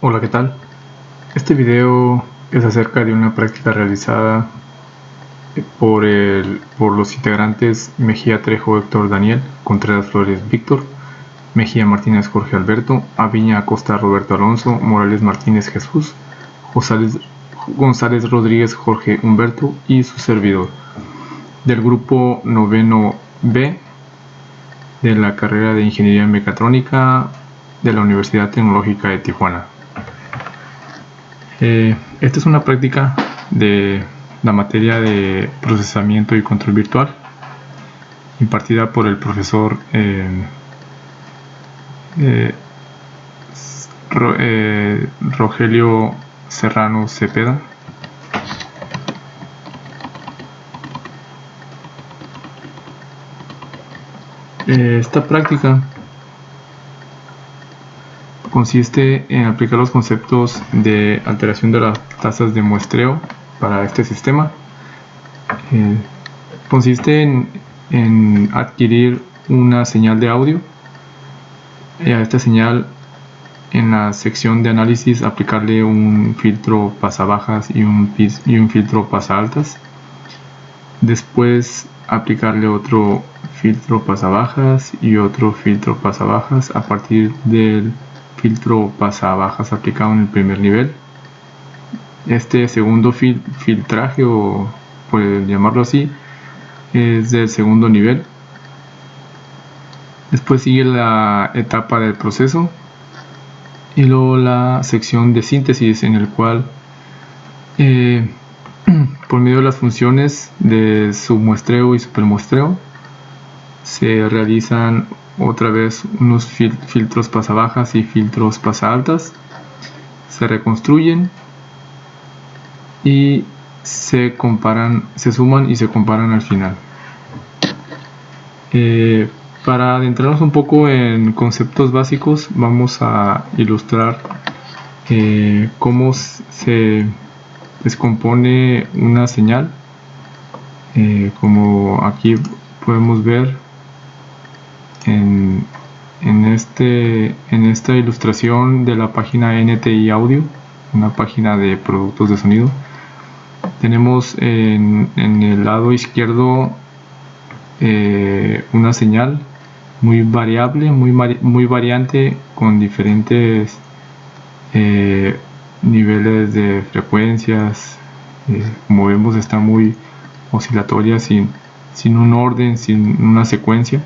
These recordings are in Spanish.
Hola, ¿qué tal? Este video es acerca de una práctica realizada por los integrantes Mejía Trejo Héctor Daniel, Contreras Flores Víctor, Mejía Martínez Jorge Alberto, Aviña Acosta Roberto Alonso, Morales Martínez Jesús, González Rodríguez Jorge Humberto y su servidor, del grupo noveno B de la carrera de Ingeniería Mecatrónica de la Universidad Tecnológica de Tijuana. Esta es una práctica de la materia de procesamiento y control virtual impartida por el profesor Rogelio Serrano Cepeda. Esta práctica consiste en aplicar los conceptos de alteración de las tasas de muestreo para este sistema. Consiste en adquirir una señal de audio. A esta señal, en la sección de análisis, aplicarle un filtro pasabajas y un filtro pasaltas. Después aplicarle otro filtro pasabajas y otro filtro pasabajas a partir del filtro pasabajas aplicado en el primer nivel. Este segundo filtraje, o por llamarlo así, es del segundo nivel. Después sigue la etapa del proceso y luego la sección de síntesis, en el cual por medio de las funciones de submuestreo y supermuestreo se realizan otra vez unos filtros pasabajas y filtros pasaltas, se reconstruyen y se suman y se comparan al final. Para adentrarnos un poco en conceptos básicos, vamos a ilustrar cómo se descompone una señal. Como aquí podemos ver en esta ilustración de la página NTI Audio, una página de productos de sonido, tenemos en el lado izquierdo una señal muy variable, muy variante, con diferentes niveles de frecuencias. Como vemos, está muy oscilatoria, sin un orden, sin una secuencia.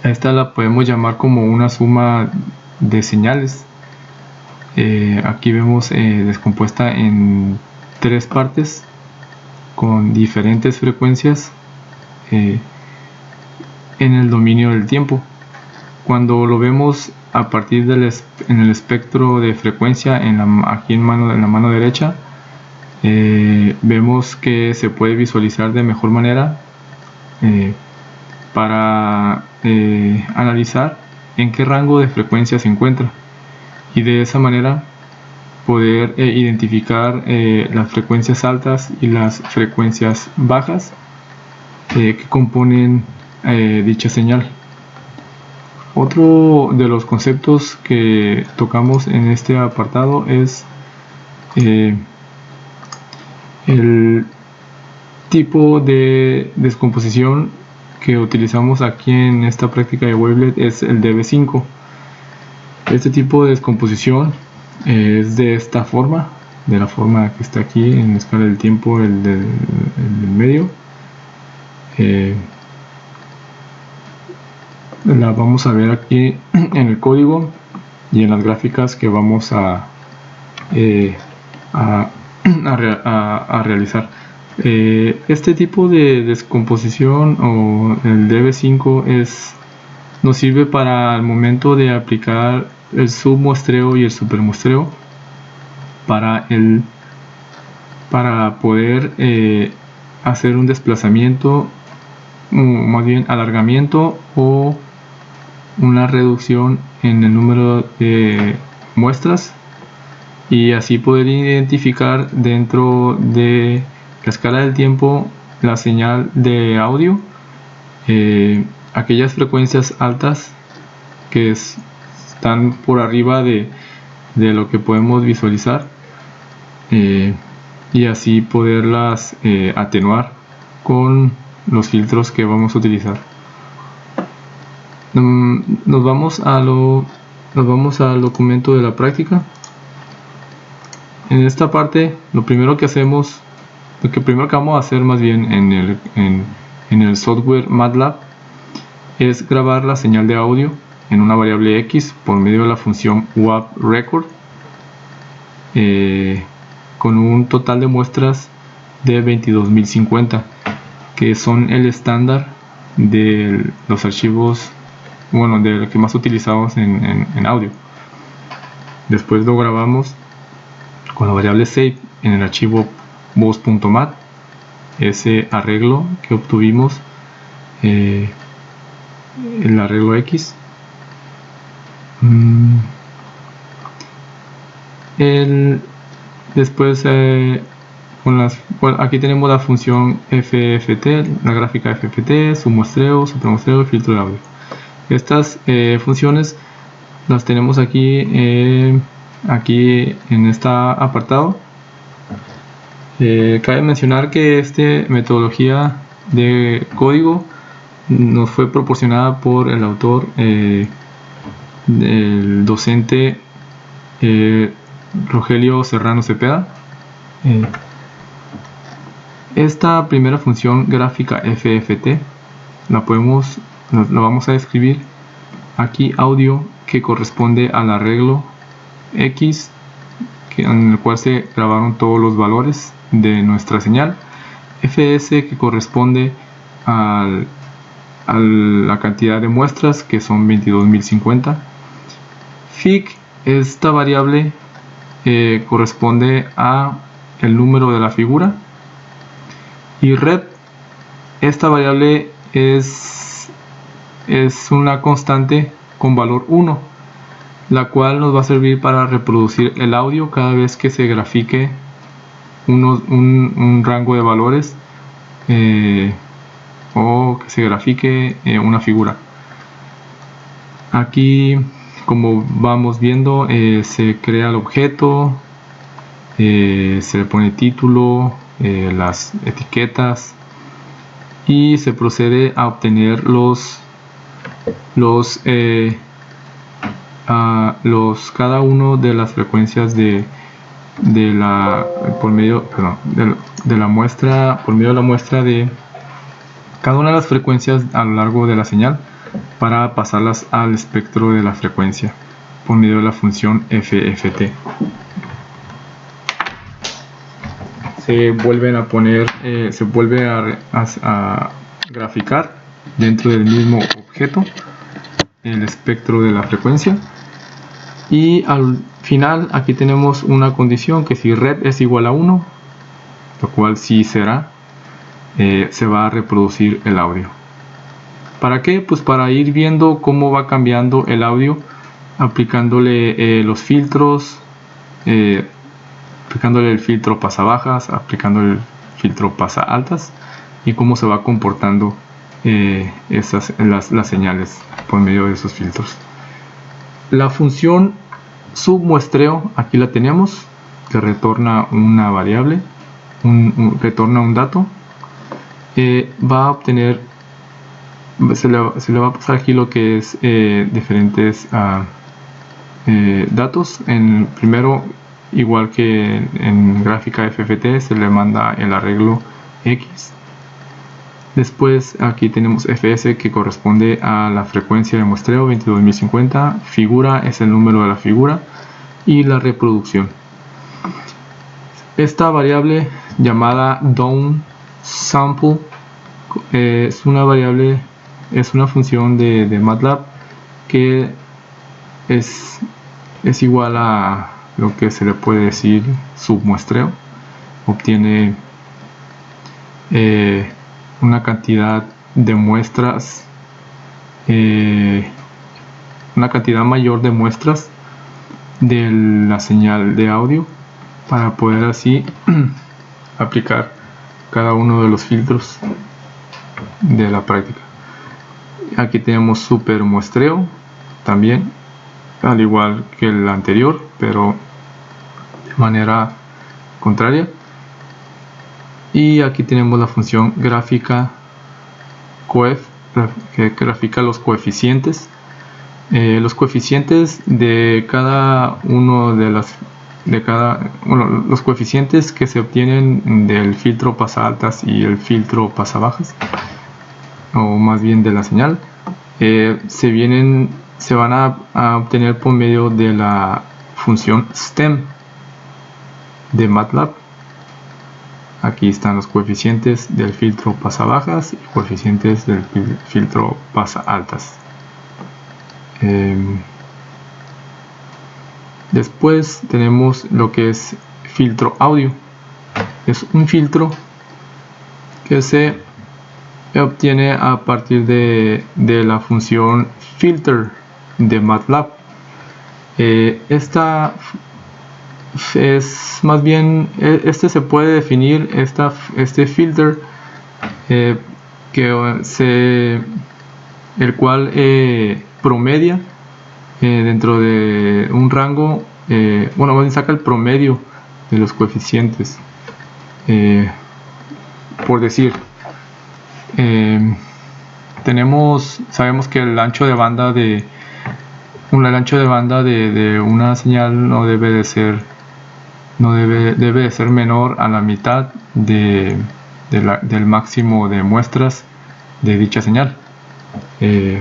Esta la podemos llamar como una suma de señales. Aquí vemos descompuesta en tres partes con diferentes frecuencias en el dominio del tiempo. Cuando lo vemos a partir en el espectro de frecuencia, aquí en la mano derecha, vemos que se puede visualizar de mejor manera para analizar en qué rango de frecuencia se encuentra, y de esa manera poder identificar las frecuencias altas y las frecuencias bajas que componen dicha señal. Otro de los conceptos que tocamos en este apartado es el tipo de descomposición que utilizamos aquí en esta práctica de wavelet, es el DB5. Este tipo de descomposición es de esta forma, de la forma que está aquí en la escala del tiempo, el del medio. La vamos a ver aquí en el código y en las gráficas que vamos a realizar. Este tipo de descomposición, o el DB5, nos sirve para el momento de aplicar el submuestreo y el supermuestreo para poder hacer un desplazamiento, más bien alargamiento, o una reducción en el número de muestras, y así poder identificar dentro de la escala del tiempo la señal de audio, aquellas frecuencias altas que están por arriba de lo que podemos visualizar, y así poderlas atenuar con los filtros que vamos a utilizar. Nos vamos al documento de la práctica. En esta parte lo primero que vamos a hacer más bien en el software MATLAB es grabar la señal de audio en una variable X por medio de la función WAV-record, con un total de muestras de 22.050, que son el estándar de los archivos, bueno, de lo que más utilizamos en audio. Después lo grabamos con la variable save en el archivo voz.mat, ese arreglo que obtuvimos, el arreglo X. Después aquí tenemos la función FFT, la gráfica FFT, su muestreo, supermuestreo y filtro de audio. Estas funciones las tenemos aquí en este apartado. Cabe mencionar que esta metodología de código nos fue proporcionada por el autor, el docente Rogelio Serrano Cepeda. Esta primera función gráfica FFT la vamos a describir aquí audio, que corresponde al arreglo X, en el cual se grabaron todos los valores de nuestra señal. FS, que corresponde a la cantidad de muestras, que son 22.050. Fig, esta variable corresponde a el número de la figura. Y rep, esta variable es una constante con valor 1, la cual nos va a servir para reproducir el audio cada vez que se grafique un rango de valores, o que se grafique una figura. Aquí, como vamos viendo, se crea el objeto, se le pone título, las etiquetas, y se procede a obtener cada uno de las frecuencias de la muestra, por medio de la muestra de cada una de las frecuencias a lo largo de la señal, para pasarlas al espectro de la frecuencia por medio de la función FFT. Se vuelven a poner, se vuelve a graficar dentro del mismo objeto el espectro de la frecuencia, y al final aquí tenemos una condición, que si rep es igual a 1, lo cual sí será, se va a reproducir el audio. ¿Para qué? Pues para ir viendo cómo va cambiando el audio, aplicándole los filtros, aplicándole el filtro pasa bajas, aplicándole el filtro pasa altas, y cómo se va comportando las señales por medio de esos filtros. La función submuestreo, aquí la tenemos, que retorna una variable, retorna un dato. Va a obtener, se le va a pasar aquí lo que es diferentes datos. Primero, igual que en gráfica FFT, se le manda el arreglo X. Después aquí tenemos FS, que corresponde a la frecuencia de muestreo 22.050, figura es el número de la figura, y la reproducción. Esta variable llamada downSample es una variable, es una función de MATLAB que es igual a lo que se le puede decir submuestreo. Obtiene una cantidad de muestras, una cantidad mayor de muestras de la señal de audio, para poder así aplicar cada uno de los filtros de la práctica. Aquí tenemos super muestreo también, al igual que el anterior, pero de manera contraria. Y aquí tenemos la función gráfica coef, que grafica los coeficientes. Los coeficientes de cada uno de las los coeficientes que se obtienen del filtro pasa altas y el filtro pasa bajas, o más bien de la señal, se van a obtener por medio de la función stem de MATLAB. Aquí están los coeficientes del filtro pasa bajas y coeficientes del filtro pasa altas. Después tenemos lo que es filtro audio. Es un filtro que se obtiene a partir de la función filter de MATLAB. Esta es más bien, se puede definir este filter, el cual promedia dentro de un rango, más bien saca el promedio de los coeficientes. Por decir, sabemos que el ancho de banda de una señal no debe de ser menor a la mitad del máximo de muestras de dicha señal.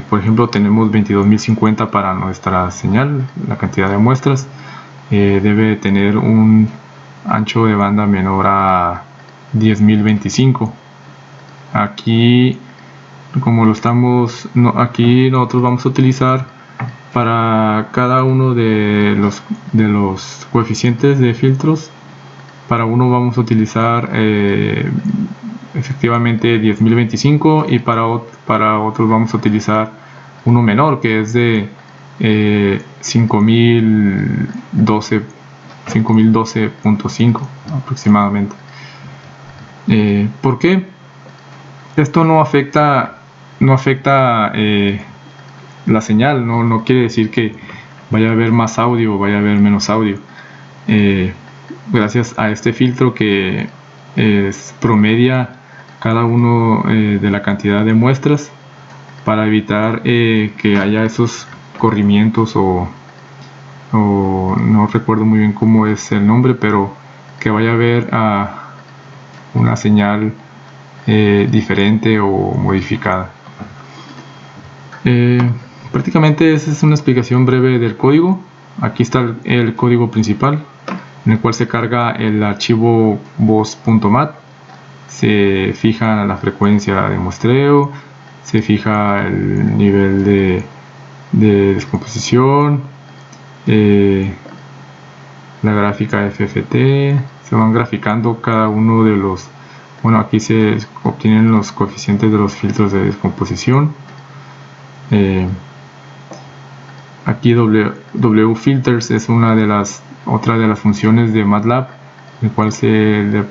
Por ejemplo, tenemos 22.050 para nuestra señal. La cantidad de muestras debe tener un ancho de banda menor a 10.025. Aquí, aquí nosotros vamos a utilizar para cada uno de los coeficientes de filtros. Para uno vamos a utilizar efectivamente 10.025, y para otros vamos a utilizar uno menor, que es de 5.012.5 aproximadamente. ¿Por qué? Esto no afecta la señal, no quiere decir que vaya a haber más audio o vaya a haber menos audio. Gracias a este filtro que promedia cada uno de la cantidad de muestras, para evitar que haya esos corrimientos o no recuerdo muy bien cómo es el nombre, pero que vaya a haber una señal diferente o modificada. Prácticamente esa es una explicación breve del código. Aquí está el código principal, en el cual se carga el archivo voz.mat, se fija la frecuencia de muestreo, se fija el nivel de descomposición, la gráfica FFT, se van graficando cada uno de los, aquí se obtienen los coeficientes de los filtros de descomposición. Aquí wfilters es otra de las funciones de MATLAB, en el cual se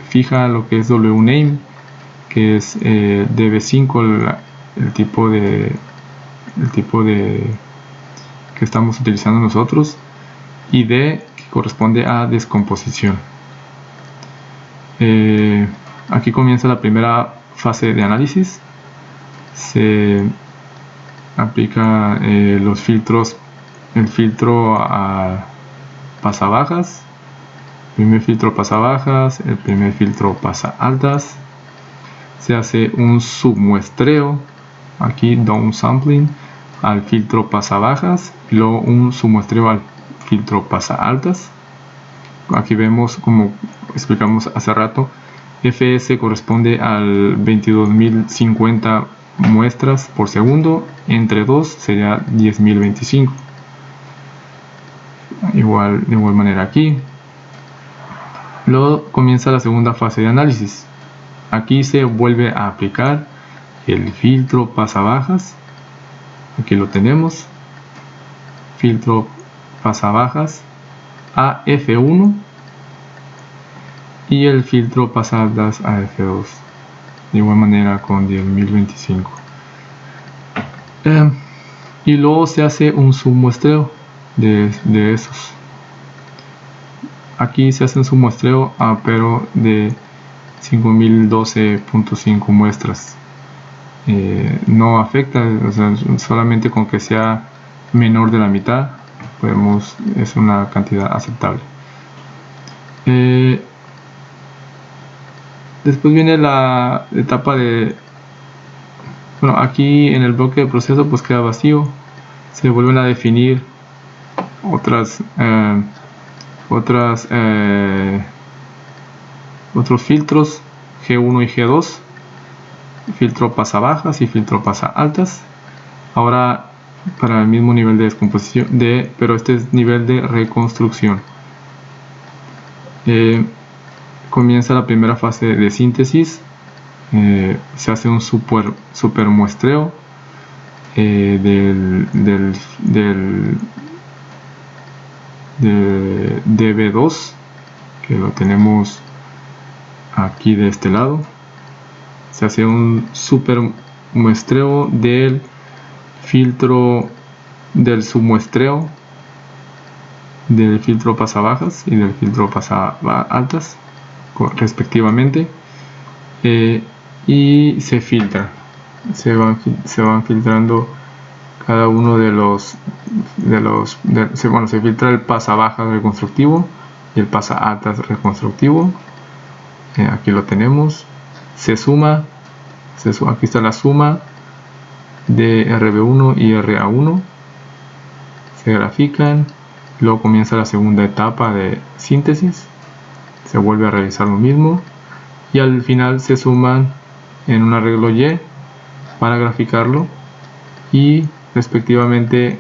fija lo que es wname, que es db5 el tipo de que estamos utilizando nosotros, y d, que corresponde a descomposición. Aquí comienza la primera fase de análisis. Se aplica los filtros, el filtro a pasa bajas, primer filtro pasa bajas, el primer filtro pasa altas. Se hace un submuestreo, aquí downsampling al filtro pasa bajas, y luego un submuestreo al filtro pasa altas. Aquí vemos, como explicamos hace rato, fs corresponde al 22.050 muestras por segundo, entre 2 sería 10.025. De igual manera aquí. Luego comienza la segunda fase de análisis. Aquí se vuelve a aplicar el filtro pasa bajas. Aquí lo tenemos, filtro pasa bajas a F1, y el filtro pasa altas a F2, de igual manera con 10.025. y luego se hace un submuestreo de esos. Aquí se hace un submuestreo, pero de 5012.5 muestras. No afecta, o sea, solamente con que sea menor de la mitad es una cantidad aceptable. Después viene la etapa de, bueno, aquí en el bloque de proceso pues queda vacío, se vuelven a definir otros filtros G1 y G2, filtro pasa bajas y filtro pasa altas. Ahora para el mismo nivel de descomposición, pero este es nivel de reconstrucción. Comienza la primera fase de síntesis, se hace un super muestreo del DB2, que lo tenemos aquí de este lado. Se hace un super muestreo del filtro del submuestreo del filtro pasa bajas y del filtro pasa altas respectivamente, y se filtra, se van filtrando cada uno se filtra el pasa bajas reconstructivo y el pasa altas reconstructivo. Aquí lo tenemos, se suma, aquí está la suma de RB1 y RA1, se grafican, luego comienza la segunda etapa de síntesis, se vuelve a realizar lo mismo y al final se suman en un arreglo Y para graficarlo y respectivamente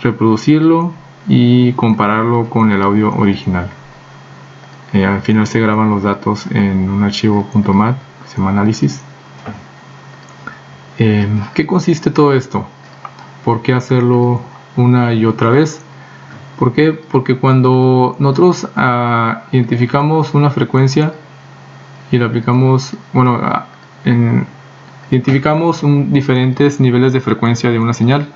reproducirlo y compararlo con el audio original. Al final se graban los datos en un archivo .mat que se llama análisis. ¿Qué consiste todo esto? ¿Por qué hacerlo una y otra vez? ¿Por qué? Porque cuando nosotros identificamos una frecuencia y la aplicamos, identificamos diferentes niveles de frecuencia de una señal,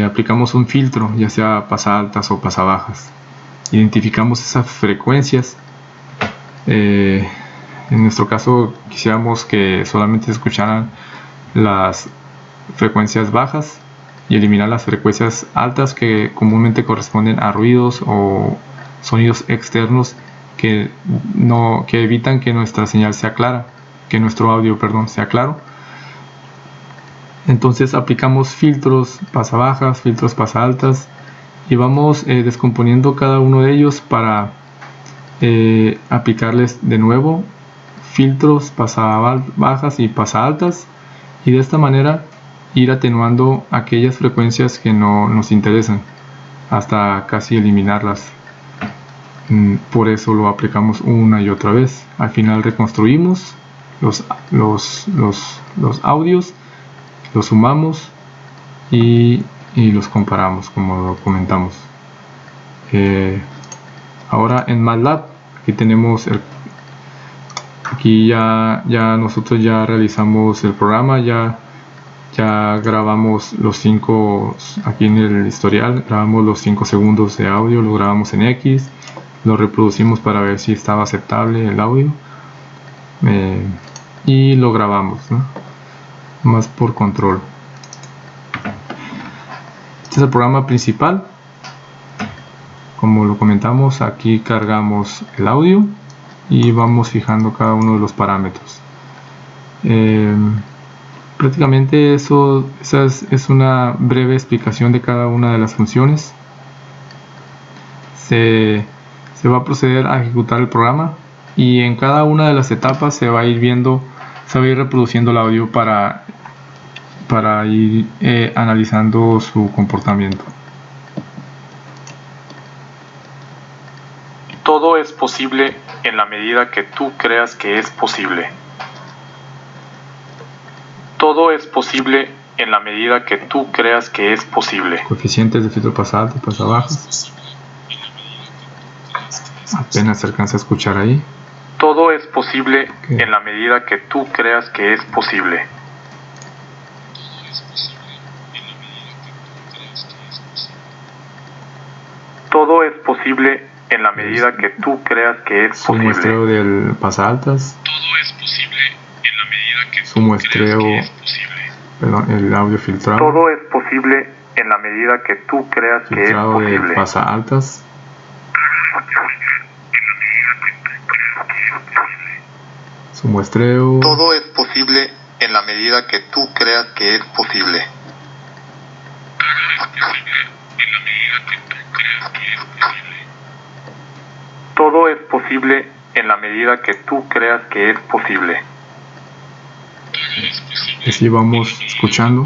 aplicamos un filtro, ya sea pasa altas o pasa bajas, identificamos esas frecuencias. En nuestro caso quisiéramos que solamente se escucharan las frecuencias bajas y eliminar las frecuencias altas que comúnmente corresponden a ruidos o sonidos externos que evitan que nuestra señal sea clara, que nuestro audio, sea claro. Entonces aplicamos filtros pasa bajas, filtros pasa altas y vamos descomponiendo cada uno de ellos para aplicarles de nuevo filtros pasa bajas y pasa altas, y de esta manera ir atenuando aquellas frecuencias que no nos interesan hasta casi eliminarlas. Por eso lo aplicamos una y otra vez. Al final reconstruimos los audios, los sumamos y los comparamos, como lo comentamos. Ahora en MATLAB aquí tenemos aquí ya nosotros ya realizamos el programa, ya grabamos los 5, aquí en el historial grabamos los 5 segundos de audio, lo grabamos en X, lo reproducimos para ver si estaba aceptable el audio, y lo grabamos, ¿no? Más por control. Este es el programa principal. Como lo comentamos, aquí cargamos el audio y vamos fijando cada uno de los parámetros. Prácticamente esa es una breve explicación de cada una de las funciones. Se va a proceder a ejecutar el programa y en cada una de las etapas se va a ir reproduciendo el audio para ir analizando su comportamiento. Todo es posible en la medida que tú creas que es posible. Todo es posible en la medida que tú creas que es posible. Coeficientes de filtro pasa alto y pasa bajas. Apenas se alcanza a escuchar ahí. Todo es posible en la medida que tú creas que es posible. Todo es posible en la medida que tú creas que es Su posible. muestreo del pasaaltas. Todo es posible en la medida que Su muestreo, perdón, el audio filtrado. Todo es posible en la medida que tú creas que es Filtrado del posible. pasaaltas. Su muestreo. Todo es posible en la medida que tú creas que es posible. Todo es posible en la medida que tú creas que es posible. Así vamos escuchando.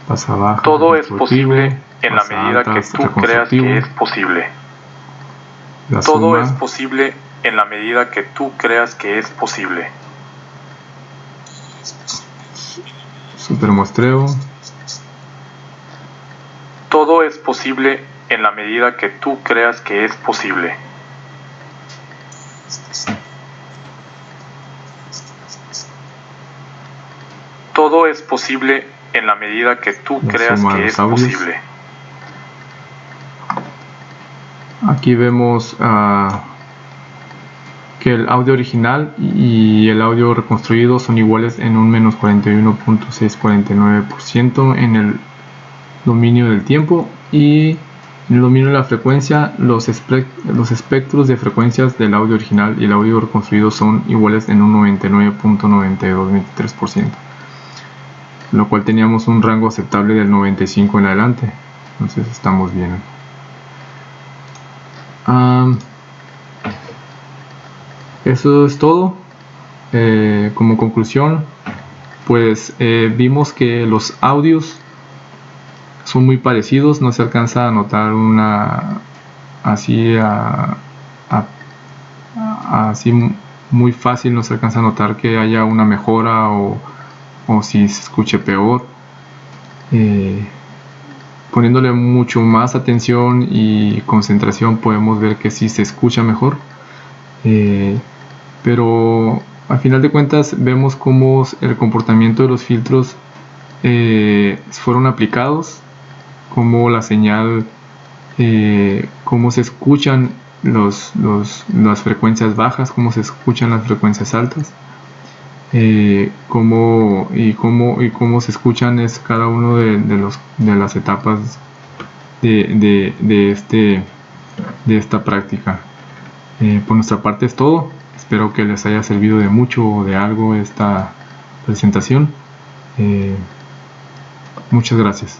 Pasa baja. Todo es posible en la medida que tú creas que es posible. La Todo suma, es posible en la medida que tú creas que es posible. supermuestreo. Todo es posible en la medida que tú creas que es posible. Todo es posible en la medida que tú La creas suma de que los es audios. posible. Aquí vemos que el audio original y el audio reconstruido son iguales en un menos 41.649% en el dominio del tiempo, y en el dominio de la frecuencia los espectros de frecuencias del audio original y el audio reconstruido son iguales en un 99.9223%, lo cual teníamos un rango aceptable del 95 en adelante, entonces estamos bien. Eso es todo. Como conclusión, pues vimos que los audios son muy parecidos, no se alcanza a notar una así así muy fácil, no se alcanza a notar que haya una mejora o si se escuche peor. Poniéndole mucho más atención y concentración podemos ver que sí se escucha mejor, pero al final de cuentas vemos cómo el comportamiento de los filtros fueron aplicados, cómo la señal, cómo se escuchan las frecuencias bajas, cómo se escuchan las frecuencias altas, cómo se escuchan es cada uno de las etapas de esta práctica. Por nuestra parte es todo. Espero que les haya servido de mucho o de algo esta presentación. Muchas gracias.